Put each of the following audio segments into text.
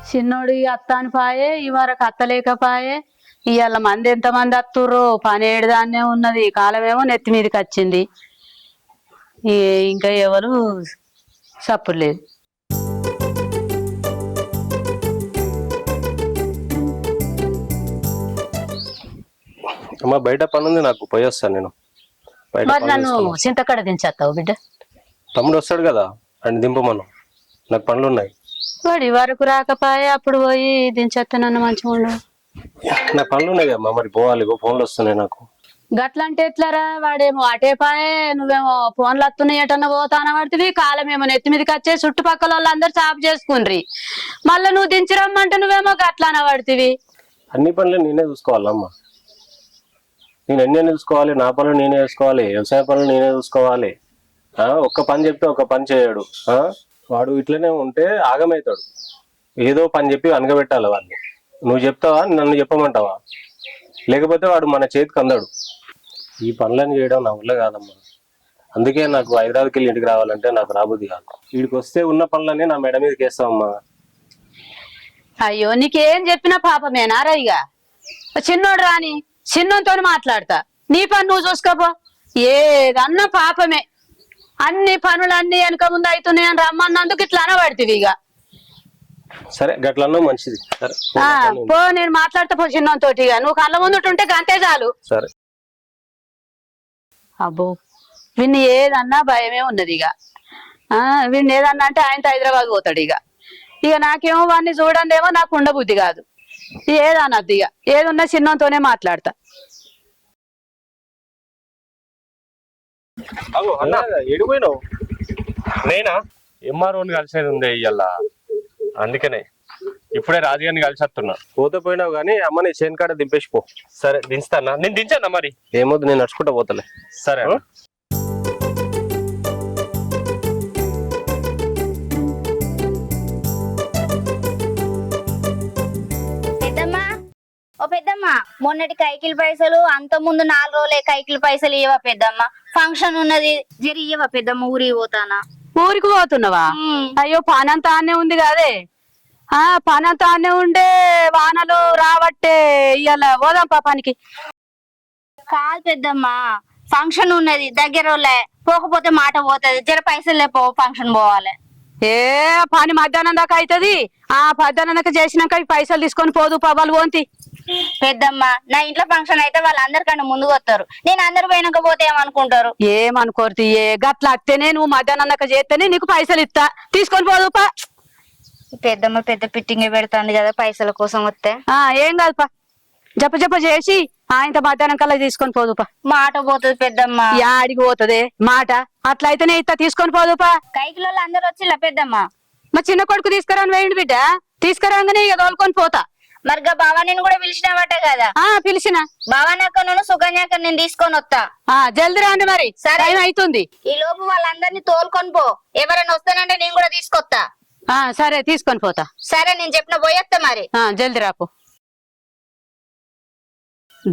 చిన్నోడు అత్తాని పాయే ఈ వరకు అత్తలేకపాయే. ఇవాళ మంది ఎంతమంది అత్తుర్రో పని ఏడుదాన్నే ఉన్నది. కాలమేమో నెత్తి మీదకి వచ్చింది. ఇంకా ఎవరు సప్పుడు లేదు. అమ్మా బయట పని ఉంది, నాకు పోయి వస్తాను నేను. మరి నన్ను చింతకడ దించేస్తావు బిడ్డ? తమ్ముడు వస్తాడు కదా, అని దింపమను, నాకు పనులు ఉన్నాయి. వాడి వరకు రాకపాయే, అప్పుడు పోయి దించేస్తానన్న మంచిగా ఉండు. నా పనులు ఉన్నాయి కమ్మా, మరి పోవాలి, ఫోన్లు వస్తున్నాయి నాకు. గట్లంటే ఎట్లారా? వాడేమో అటే పాయే, నువ్వేమో ఫోన్లు వస్తున్నాయి ఎటన్నా పోతాన పడుతుంది. కాలమేమో నెత్తి మీదకి వచ్చే చుట్టుపక్కల వాళ్ళందరూ చాపు చేసుకుండ్రి. మళ్ళీ నువ్వు దించిరమ్మంటే నువ్వేమో గట్లన పడుతుంది. అన్ని పనులు నేనే చూసుకోవాలమ్మా. నేను ఎన్ని చూసుకోవాలి, నా పనులు నేనే చూసుకోవాలి, వ్యవసాయ పనులు నేనే చూసుకోవాలి. ఒక్క పని చెప్తే ఒక్క పని చేయడు. వాడు ఇట్లనే ఉంటే ఆగమవుతాడు. ఏదో పని చెప్పి అనగబెట్టాలి వాడిని. నువ్వు చెప్తావా, నన్ను చెప్పమంటావా? లేకపోతే వాడు మన చేతికి అందాడు. ఈ పనులను చేయడం నా వల్ల కాదమ్మా. అందుకే నాకు హైదరాబాద్కి వెళ్ళి ఇంటికి రావాలంటే నాకు రాబుద్ది కాదు. వీడికి వస్తే ఉన్న పనులన్నీ నా మెడ మీదకి వేస్తావమ్మా. అయ్యో, నీకేం చెప్పినా పాపమేనారా? ఇక చిన్నోడు రాని, చిన్నతో మాట్లాడతా. నీ పని నువ్వు చూసుకోపో. ఏదన్నా పాపమే. అన్ని పనులన్నీ వెనక ముందు అవుతున్నాయని రమ్మన్నందుకు ఇట్లా అనబడుతుంది. ఇక సరే, గట్లన్నా మంచిది. సరే పో, నేను మాట్లాడతా పో చిన్నతో. ఇక నువ్వు కళ్ళ ముందుంటే గంతే చాలు. సరే. అబ్బో, వీడిని ఏదన్నా భయమే ఉన్నది. ఇక వీడిని ఏదన్నా అంటే ఆయనతో హైదరాబాద్ పోతాడు. ఇక నాకేమో వాడిని చూడండి ఏమో నాకు ఉండబుద్ధి కాదు. ఏదన్నద్దు. ఇక ఏదున్నా చిన్నతోనే మాట్లాడతా. ఎడిపోయినావు? నేనా? ఎంఆర్ఓని కలిసేది ఉంది ఇయ్యాల, అందుకనే ఇప్పుడే రాజుగారిని కలిసి వస్తున్నా. పోతే పోయినావు కానీ అమ్మని చేను కాడ దింపేసిపో. సరే దించుతానా? నేను దించానా మరి? ఏమొద్దు, నేను నడుచుకుంటా పోతలే. సరే. ఓ పెద్దమ్మ, మొన్నటి కైకిల్ పైసలు అంత ముందు 4 రోజులే కైకిల్ పైసలు ఇవ్వవా పెద్దమ్మ? ఫంక్షన్ ఉన్నది, జరి ఇవ్వవా పెద్దమ్మ? ఊరికి పోతానా. ఊరికి పోతున్నావా? అయ్యో, పనంతా ఆనే ఉంది కాదే. పనంతా ఆనే ఉండే, వానలు రావట్టే ఇవాళ పోదాం పాపానికి. కాదు పెద్దమ్మ, ఫంక్షన్ ఉన్నది దగ్గరోళ్ళే, పోకపోతే మాట పోతుంది. జర పైసలు లేపో, ఫంక్షన్ పోవాలి. పని మధ్యాహ్నం దాకా అవుతుంది. మధ్యాహ్నం దాకా చేసినాక పైసలు తీసుకొని పోదు పవ్వాలి పోంతి. పెద్దమ్మ, నా ఇంట్లో ఫంక్షన్ అయితే వాళ్ళందరికన్నా ముందుకు వస్తారు. నేను అందరు పోయినాక పోతే ఏమనుకుంటారు? ఏమనుకోరు. గట్ల అత్తేనే నువ్వు మధ్యాహ్నం దాకా చేస్తేనే నీకు పైసలు ఇస్తా, తీసుకొని పోదుపా. పెద్దమ్మ పెద్ద పిట్టింగ్ పెడుతుంది కదా పైసల కోసం వస్తే. ఏం కాదుపా, జప చేసి ఇంత మధ్యాహ్నం కల్లా తీసుకొని పోదుపా. మాట పోతుంది పెద్దమ్మ. యాడికి పోతుంది మాట? అట్లయితేనే ఇస్తా, తీసుకొని పోదుపా. కైకిలో అందరు వచ్చిలా పెద్దమ్మ? మా చిన్న కొడుకు తీసుకురాని వేయండి బిడ్డ. తీసుకురాగానే ఇక తోలుకొని పోతా. మరిగా బావాని కూడా పిలిచినావట కదా? పిలిచిన. బావానక్కను సుకన్యాక నేను తీసుకొని వస్తా. జల్ది రాండి మరి, సరే అవుతుంది. ఈ లోపు వాళ్ళందరినీ తోలుకొని పో. ఎవరైనా వస్తానంటే నేను కూడా తీసుకొస్తా. సరే, తీసుకొని పోతా. సరే, నేను చెప్పిన పోయేస్తా మరి. జల్ది రాపు.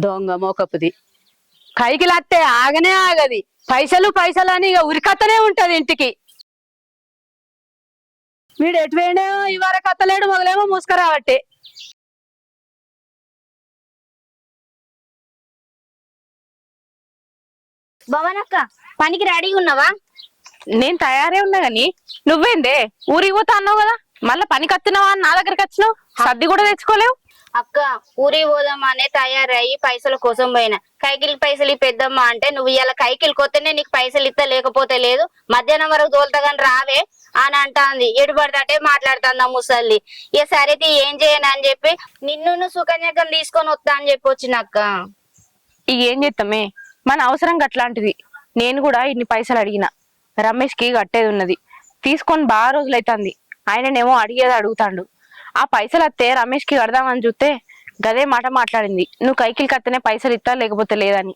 దొంగ మోకపుది. కైకిలత్తే ఆగనే ఆగది. పైసలు పైసలు అని ఇక ఉరికత్తనే ఉంటది ఇంటికి. వీడు ఎటు వేడేమో ఇవాళ కత్తలేడు, మొదలేమో మూసుకరావట్టే. భవనక్క, పనికి రెడీగా ఉన్నావా? నేను తయారే ఉన్నా గాని నువ్వేందే ఊరికి పోతా అన్నావు కదా, మళ్ళా పనికి వస్తున్నావా అని నా దగ్గరికి వచ్చినావు. సర్ది కూడా తెచ్చుకోలేవు. అక్క, ఊరికి పోదామనే తయారయ్యి పైసల కోసం పోయినా. కైకిల్ పైసలు పెద్దమ్మ అంటే, నువ్వు ఇలా కైకిల్ కొత్తనే నీకు పైసలు ఇస్తా, లేకపోతే లేదు, మధ్యాహ్నం వరకు తోలుతా గాని రావే అని అంటాంది. ఎడుపడితే మాట్లాడుతుంది ఆ ముసల్లి. ఇక సరేది ఏం చేయను అని చెప్పి నిన్ను సుకన్యకం తీసుకొని వస్తా అని చెప్పి వచ్చినక్క. ఇక ఏం చేస్తామే, మన అవసరం అట్లాంటిది. నేను కూడా ఇన్ని పైసలు అడిగిన, రమేష్ కి కట్టేది ఉన్నది, తీసుకొని బాగా రోజులైతుంది. ఆయననేమో అడిగేది అడుగుతాండు. ఆ పైసలు వస్తే రమేష్ కి కడదామని చూస్తే గదే మాట మాట్లాడింది, నువ్వు కైకిల్ కత్తనే పైసలు ఇస్తా, లేకపోతే లేదని.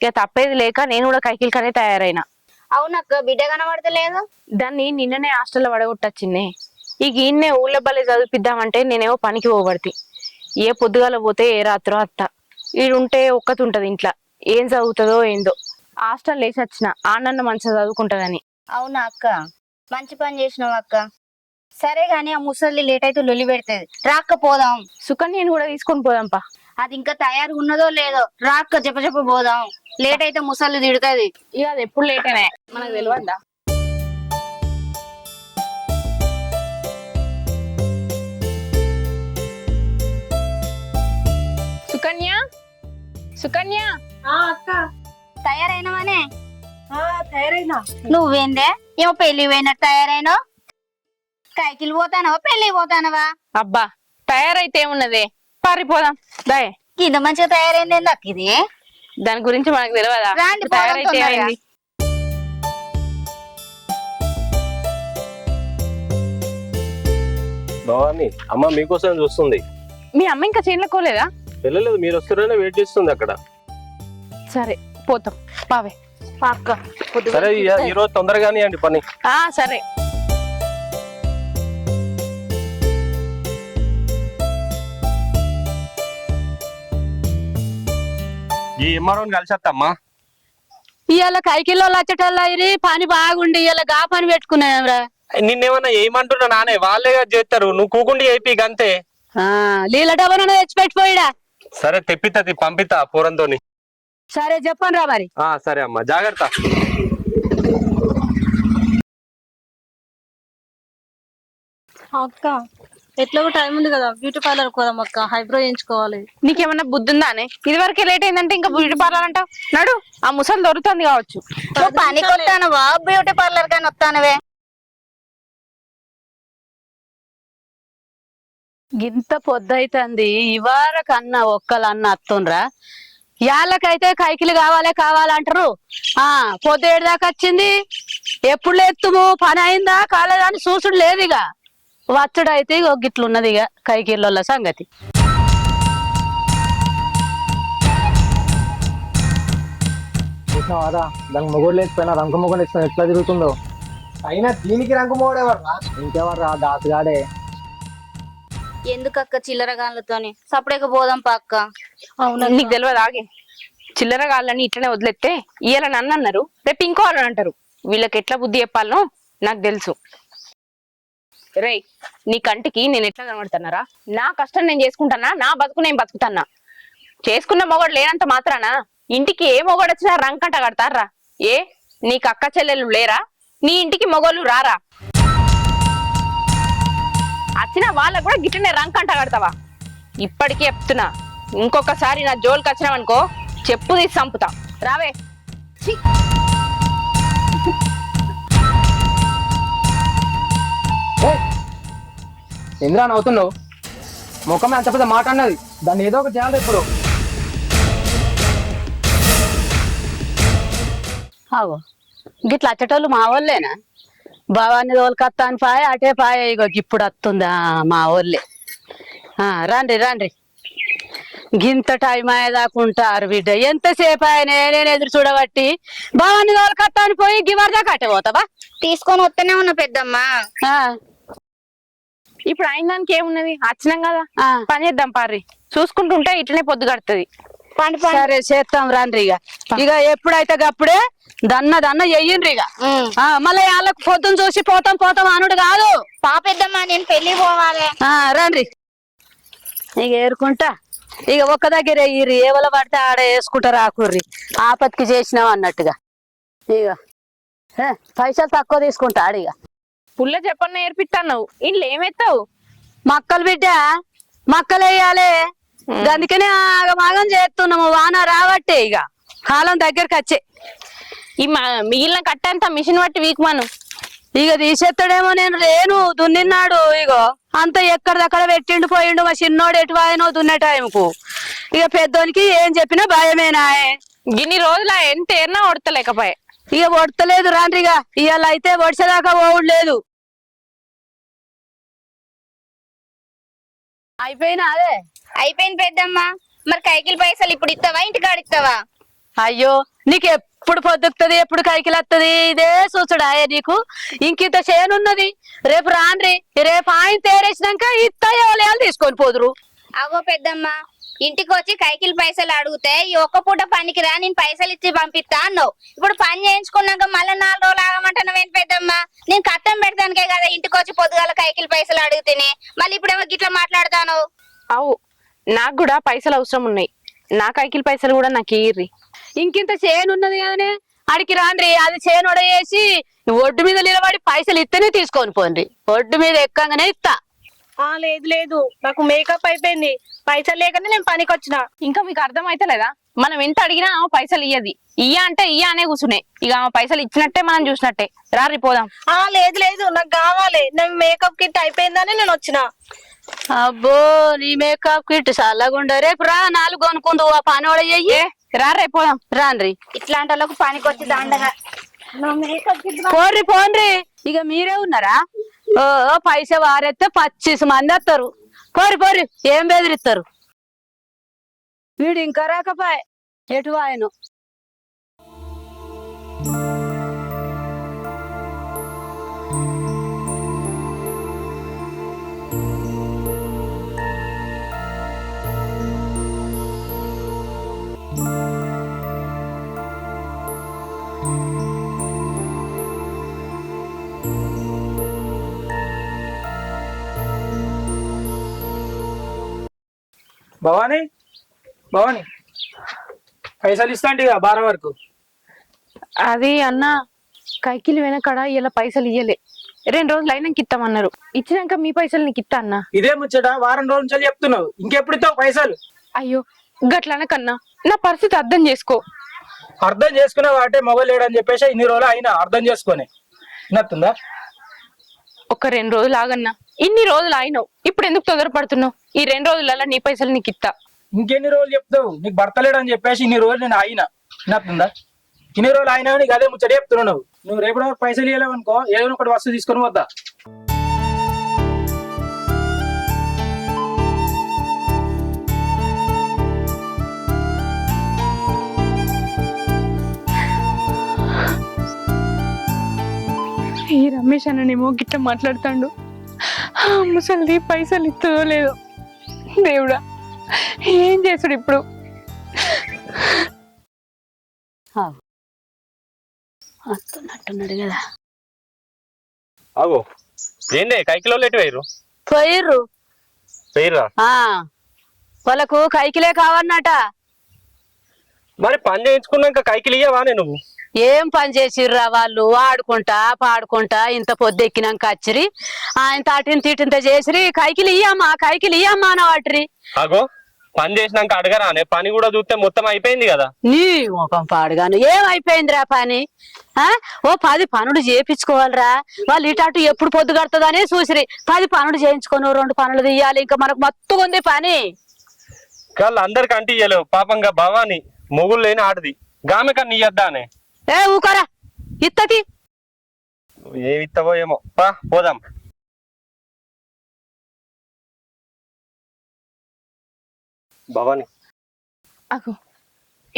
ఇక తప్పేది లేక నేను కూడా కైకిల్ కనే తయారైనా. అవునక్క, బిడ్డ కనబడతలేదు. దాన్ని నిన్ననే హాస్టల్లో పడగొట్టొచ్చింది. ఇక ఈయన్నే ఊళ్ళో బల్లే చదివిద్దామంటే నేనేమో పనికి పోబడితే, ఏ పొద్దుగాల పోతే ఏ రాత్రో అత్త. ఈడుంటే ఒక్కతి ఉంటది ఇంట్లో, ఏం చదువుతుందో ఏందో. హాస్టల్ వేసి వచ్చిన ఆనన్న మంచిగా చదువుకుంటదని. అవునా అక్క? మంచి పని చేసినావు అక్క. సరే గాని ఆ ముసలి లేట్ అయితే లొల్లి పెడుతుంది, రాకపోదాం. సుకన్యని కూడా తీసుకొని పోదాంపా. అది ఇంకా తయారు ఉన్నదో లేదో, రాక్క చెప్ప పోదాం. లేట్ అయితే ముసలి తిడుతుంది. ఇక అది ఎప్పుడు లేట్ అయినా మనకు తెలియదా? సుకన్య, సుకన్య. తయారైనవానే? తయారైనా. నువ్వేందే ఏమో పెళ్లి పోయినట్టు తయారైనావు? కైకిలు పోతానవా పెళ్లి పోతానవా? అబ్బా తయారైతే ఏమున్నదే, పారిపోదాం దాయ్. ఇంత మంచిగా తయారైంది నాకు ఇది. దాని గురించి మనకు తెలియదా? రాండి, పోదాం తయారైతే తొందరగా. ఏమైంది? భవాని అమ్మ మీకోసం చూస్తుంది. మీ అమ్మ ఇంకా చేనుకోలేదా? వెళ్ళలేదు, మీరు వస్తారనే వెయిట్ చేస్తుంది అక్కడ. సరే పోతాం పావే. అక్క సరే ఈ రోజు తొందరగానే అండి పని. సరే. ఈ ఎంఆర్ఓని కలిసేత్తమ్మా. ఇవాళ కైకిల్లో వచ్చేటల్లా పని బాగుండి ఇవాళ గా పని పెట్టుకున్నాంరా. నిన్నేమన్నా ఏమంటున్నా నానే, వాళ్ళే చేస్తారు, నువ్వు కూకుండి అయిపోయి అంతే. నీళ్ళ డబ్బా తెచ్చిపెట్టిపోయిడా. సరే తెప్పితది, పంపితా పూరంతోని. సరే చెప్పను రా మరి. సరే అమ్మా, జాగ్రత్త. అక్క ఎట్లా టైం ఉంది కదా, బ్యూటీ పార్లర్ పోదాం అక్క, హైబ్రో చేయించుకోవాలి. నీకేమన్నా బుద్ధి ఉందానే? ఇది వరకే లేట్ అయిందంటే ఇంకా బ్యూటీ పార్లర్ అంటావు. నడు, ఆ ముసలి దొరుకుతుంది కావచ్చు. నువ్వు పనికి వస్తానవా బ్యూటీ పార్లర్ కానీ వస్తానవే? గింత పొద్దైతుంది ఇవార కన్నా ఒక్కలన్న అత్తుండ్రా. యాళ్ళకైతే కైకిలు కావాలంటారు. పొద్దు దాకా వచ్చింది, ఎప్పుడు లేత్తుము పని అయిందా కాలేదా అని చూసుడు లేదు. ఇక వచ్చుడైతే ఇక గిట్లున్నది ఇక కైకిళ్ళ సంగతి. చూసినావారా, దానికి మొగుడు లేకపోయినా రంగు మొగుడు ఇస్తాను ఎట్లా తిరుగుతుందో. అయినా దీనికి రంగు మోడేవర్రా? ఇంకెవర్రా, దాసుగాడే. ఎందుకక్క చిల్లరగాళ్ళతోని సపరేక పోదాం పక్క. నీకు తెలియదు ఆగే. చిల్లర గాళ్ళని ఇట్లనే వదిలేస్తే ఇయ్యాల నన్ను అన్నారు, రేపు ఇంకో వాళ్ళని అంటారు. వీళ్ళకి ఎట్లా బుద్ధి చెప్పాలనో నాకు తెలుసు. రేయ్, నీ కంటికి నేను ఎట్లా కనబడుతున్నారా? నా కష్టం నేను చేసుకుంటానా, నా బతుకు నేను బతుకుతానా. చేసుకున్న మొగడు లేనంత మాత్రాన ఇంటికి ఏ మొగడు వచ్చినా రంకంట కడతారా? ఏ నీకు అక్క చెల్లెలు లేరా? నీ ఇంటికి మొగోళ్ళు రారా? వచ్చిన వాళ్ళకు కూడా గిట్టనే రంకంట కడతావా? ఇప్పటికీ చెప్తున్నా, ఇంకొకసారి నా జోలికి వచ్చినావనుకో చెప్పు తీసి చంపుతా. రావే. ఇంద్రా నవ్వుతున్నావు, ముఖం ఎంత పెద్ద మాట అన్నది, దాన్ని ఏదో ఒకటి చేయాలి ఇప్పుడు. ఆగో గిట్ల వచ్చేటోళ్ళు మా వాళ్ళేనా? భవాన్ని తోలుకొత్తా అని పాయ అటే పాయ, ఇగో ఇప్పుడు వస్తుందా మా వాళ్ళే. రండి గింత టైం అయ్యేదాకుంటారు బిడ్డ. ఎంతసేపు ఆయన నేను ఎదురు చూడబట్టి భవాన్ని తోలుకొత్తా అని పోయి గివర్ దాకా అటే పోతావా? తీసుకొని వస్తూనే ఉన్నా పెద్దమ్మా. ఇప్పుడు అయిన దానికి ఏమున్నది, వచ్చినాం కదా పని చేద్దాం పార్రి. చూసుకుంటుంటే ఇట్లనే పొద్దు కడుతుంది. సరే చేస్తాం రండి. ఇక ఎప్పుడైతే అప్పుడే దన్న చెయ్యండ్రి. ఇక మళ్ళీ వాళ్ళకు పొద్దున చూసి పోతాం అనుడు కాదు. పెద్దమ్మా నేను పెళ్లి పోవాలి. రండి ఇక ఏరుకుంటా. ఇక ఒక్క దగ్గర ఎయ్యిర్రి, ఏవల పడితే ఆడ వేసుకుంటారు ఆకుర్రి. ఆపత్కి చేసినాం అన్నట్టుగా. ఇక పైసలు తక్కువ తీసుకుంటాడు. ఇక పుల్ల చెప్పన్న నేర్పిస్తాను, ఇంట్లో ఏమెత్తావు? మక్కలు బిడ్డ మక్కలు వేయాలి, అందుకనే ఆగమాగం చేస్తున్నాము. వాన రాబట్టే ఇక కాలం దగ్గరకు వచ్చే. ఈ మిగిలిన కట్టంతా మిషన్ బట్టి వీకుమాను. ఇక తీసేస్తాడేమో, నేను లేను దున్నిన్నాడు. ఇగో అంత ఎక్కడిదక్కడ పెట్టిండు పోయిండు. మా చిన్నోడు ఎటు వాయనో దున్నే టైంకు. ఇక పెద్దోనికి ఏం చెప్పినా భయమేనా? గిన్ని రోజుల ఎంత ఏరినా ఒడతలేకపోయా. ఇక ఒడతలేదు రాండ్రిగా. ఇవాళ అయితే ఒడిసేదాకా పోవుడు లేదు. అయిపోయినా అదే అయిపోయింది పెద్దమ్మా. మరి కైకిల్ పైసలు ఇప్పుడు ఇస్తావా ఇంటికాడ ఇస్తావా? అయ్యో నీకు ఎప్పుడు పొద్దుకుతుంది, ఎప్పుడు కైకిలు వస్తుంది, ఇదే చూసుడాయే నీకు. ఇంకింత చేనున్నది. రేపు రాండ్రి, రేపు ఆయన తేరేసినాక ఇస్తాయో తీసుకొని పోదురు. అగో పెద్దమ్మా, ఇంటికి వచ్చి కైకిల్ పైసలు అడిగితే ఈ ఒక్క పూట పనికి రా నేను పైసలు ఇచ్చి పంపిస్తా అన్నావు. ఇప్పుడు పని చేయించుకున్నాక మళ్ళీ 4 రోజులు ఆగమంటున్నావేంటి పెద్దమ్మా? నేను కట్టం చూసుకోనికే కదా ఇంటికి వచ్చి పొద్దుగాల కైకిల్ పైసలు అడుగుతిని మళ్ళీ ఇప్పుడేమో గిట్లా మాట్లాడతాను. అవు నాకు కూడా పైసలు అవసరం ఉన్నాయి. నా కైకిల్ పైసలు కూడా నాకు ఇయ్యిర్రి. ఇంకింత చేను ఉన్నది కదనే అడికి రాండ్రి, అది చేను ఒడేసి ఒడ్డు మీద నిలబడి పైసలు ఇస్తేనే తీసుకొని పోండి. ఒడ్డు మీద ఎక్కంగానే ఇస్తా. లేదు లేదు, నాకు మేకప్ అయిపోయింది, పైసలు లేకనే నేను పనికి వచ్చిన. ఇంకా మీకు అర్థమైతే లేదా? మనం ఎంత అడిగినా ఆమె పైసలు ఇయ్యది. ఇయ్య అంటే ఇయ్య అనే కూర్చునే. ఇక ఆమె పైసలు ఇచ్చినట్టే మనం చూసినట్టే. రారి పోదాం. లేదు లేదు, నాకు కావాలి. నేను మేకప్ కిట్ అయిపోయిందని నేను వచ్చిన. అబ్బో నీ మేకప్ కిట్ చల్లగుండ. రేపు రా 4 కొనుక్కుందు. ఆ పని వాడయ్యి. రారే పోదాం. రాన్రి. ఇట్లాంటి వాళ్ళకు పనికి వచ్చి దండగా. పోన్రి పోన్రి. ఇక మీరే ఉన్నారా? ఓ పైసా వారెత్తే 25 మంది వస్తారు. పోరి పోరి, ఏం బెదిరిస్తారు? వీడు ఇంకా రాకపోయే ఎటు ఆయన. భవానీ భవానీ పైసలు ఇస్తా అంటే బారం వరకు. అది అన్న కైకిలి వెనకడ ఇలా పైసలు ఇయ్యలే. 2 రోజులు అయినాక ఇస్తామన్నారు. ఇచ్చినాక మీ పైసలు నీకు ఇస్తా అన్న. ఇదే ముచ్చట వారం రోజుల నుంచి చెప్తున్నావు, ఇంకెప్పుడు ఇస్తావు పైసలు? అయ్యో గట్లనకన్నా, నా పరిస్థితి అర్థం చేసుకో. అర్థం చేసుకున్నావు అంటే మొగలు లేడని చెప్పేసి ఇన్ని రోజులు అయినా అర్థం చేసుకొని నత్తుందా? ఒక 2 రోజులు ఆగన్నా. ఇన్ని రోజులు అయినావు, ఇప్పుడు ఎందుకు తొందరపడుతున్నావు? ఈ 2 రోజులలో నీ పైసలు నీకు ఇస్తా. ఇంకెన్ని రోజులు చెప్తావు? నీకు భర్త లేడని చెప్పేసి ఇన్ని రోజులు నేను అయినా నత్తుందా? ఇన్ని రోజులు అయినా నీకు అదే ముచ్చట చెప్తున్నావు. నువ్వు రేపు పైసలు ఇవ్వలేవు అనుకో, ఏదైనా ఒకటి వస్తువు తీసుకొని వద్దా. ఈ రమేష్ అన్ననేమో గిట్ట మాట్లాడుతాడు. ముసలి పైసలు ఇస్తుందో లేదో దేవుడా, ఏం చేస్తాడు ఇప్పుడు? వస్తున్నట్టున్నాడు కదా. అగో ఏందే కైకిలో లేటు వేయరు పోయిర్రు. వేయరా? వాళ్ళకు కైకిలే కావన్నట. మరి పని చేయించుకున్నాక కైకిలు ఇయ్యవానే నువ్వు? ఏం పని చేసిర్రా వాళ్ళు? ఆడుకుంటా పాడుకుంటా ఇంత పొద్దెక్కినాక వచ్చిరి. ఆయన తాటిని తీటింత చేసిరి. కైకిలు ఇయ్యమ్మా అని వాటిరి. అగో పని చేసినాక అడగరానే? పని కూడా చూస్తే మొత్తం అయిపోయింది కదా. నీ ముఖం పాడుగాను. ఏమైపోయిందిరా పని? ఓ 10 పనులు చేయించుకోవాలిరా. వాళ్ళు ఇటు ఎప్పుడు పొద్దు కడుతుందనే చూసిరి. 10 పనులు చేయించుకొని 2 పనులు తీయాలి. ఇంకా మనకు మొత్తం ఉంది పని. వాళ్ళు అందరికి అంటే ఇయ్యలేవు. పాపంగా భవాని మొగులు లేని ఆడది, గామె కన్నా ఇయ్యద్దానే. ఊకరా ఇత్తది. ఏమి ఇస్తావో ఏమో. పోదాం. భవాని అగో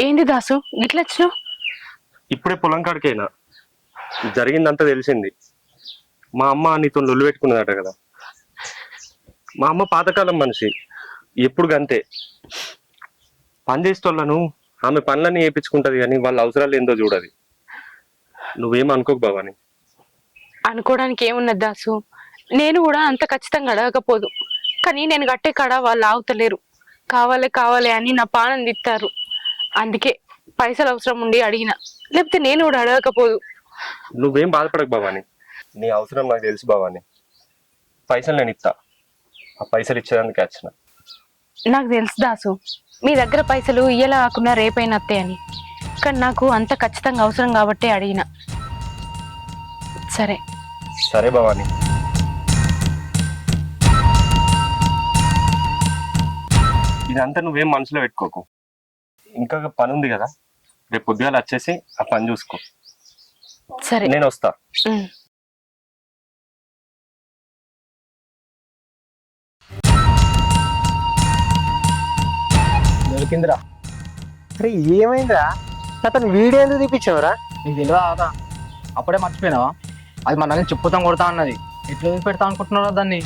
ఏంది దాసు గిట్ల వచ్చినావు? ఇప్పుడే పొలం కాడికైనా జరిగిందంతా తెలిసింది. మా అమ్మ నీతో లొల్లు పెట్టుకున్నదట కదా. మా అమ్మ పాతకాలం మనిషి, ఎప్పుడు గంతే. పని చేసేటోళ్ళను ఆమె పనులన్నీ వేయించుకుంటది కానీ వాళ్ళ అవసరాలు ఏందో చూడది. నువ్వేం అనుకోకు భవాని. అనుకోవడానికి ఏమున్నది దాసు, నేను కూడా అంత ఖచ్చితంగా అడగకపోదు. కానీ నేను కట్టే కాడ వాళ్ళు ఆగుతలేరు. కావాలి అని నా పానం తిత్తారు. అందుకే పైసలు అవసరం ఉండి అడిగిన, లేకపోతే నేను కూడా అడగకపోదు. నువ్వేం బాధపడకు భవాని, నీ అవసరం నాకు తెలుసు భవాని. పైసలు నేను ఇస్తా. ఆ పైసలు ఇచ్చేదానికి వచ్చిన. నాకు తెలుసు దాసు, మీ దగ్గర పైసలు ఇయ్యలా కాకుండా రేపైనా అత్తాయని. కానీ నాకు అంత ఖచ్చితంగా అవసరం కాబట్టి అడిగిన. సరే సరే భవాని. ఇదంతా నువ్వేం మనసులో పెట్టుకోకు. ఇంకా పని ఉంది కదా, రేపు పొద్దుగాల వచ్చేసి ఆ పని చూసుకో. సరే నేను వస్తా. దొరికిందిరా. అరే ఏమైందిరా? అతను వీడియో ఎందుకు తీపించావురా? నీకు తెలియదా? అప్పుడే మర్చిపోయినావా? అది మనల్ని చెప్పుతాం కొడతా అన్నది. ఎట్లా పెడతా అనుకుంటున్నారా దాన్ని?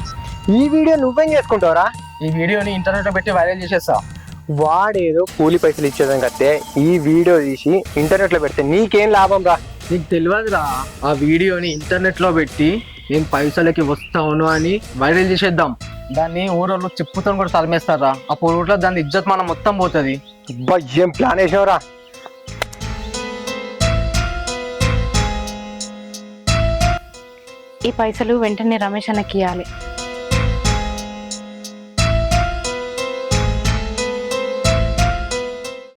ఈ వీడియో నువ్వేం చేసుకుంటావురా? ఈ వీడియోని ఇంటర్నెట్ లో పెట్టి వైరల్ చేసేస్తా. వాడేదో కూలి పైసలు ఇచ్చేదాం కట్టే ఈ వీడియో తీసి ఇంటర్నెట్ లో పెడితే నీకేం లాభం రా? నీకు తెలియదురా, ఆ వీడియోని ఇంటర్నెట్ లో పెట్టి నేను పైసలకి వస్తాను అని వైరల్ చేసేద్దాం. దాన్ని ఊరోళ్ళు చెప్పుతో కూడా తరిమేస్తారా. అప్పుడు ఊర్లో దాని ఇజ్జత్ మనం మొత్తం పోతుంది. ఏం ప్లాన్ వేసావురా. ఈ పైసలు వెంటనే రమేష్ అన్నకి ఇవ్వాలి.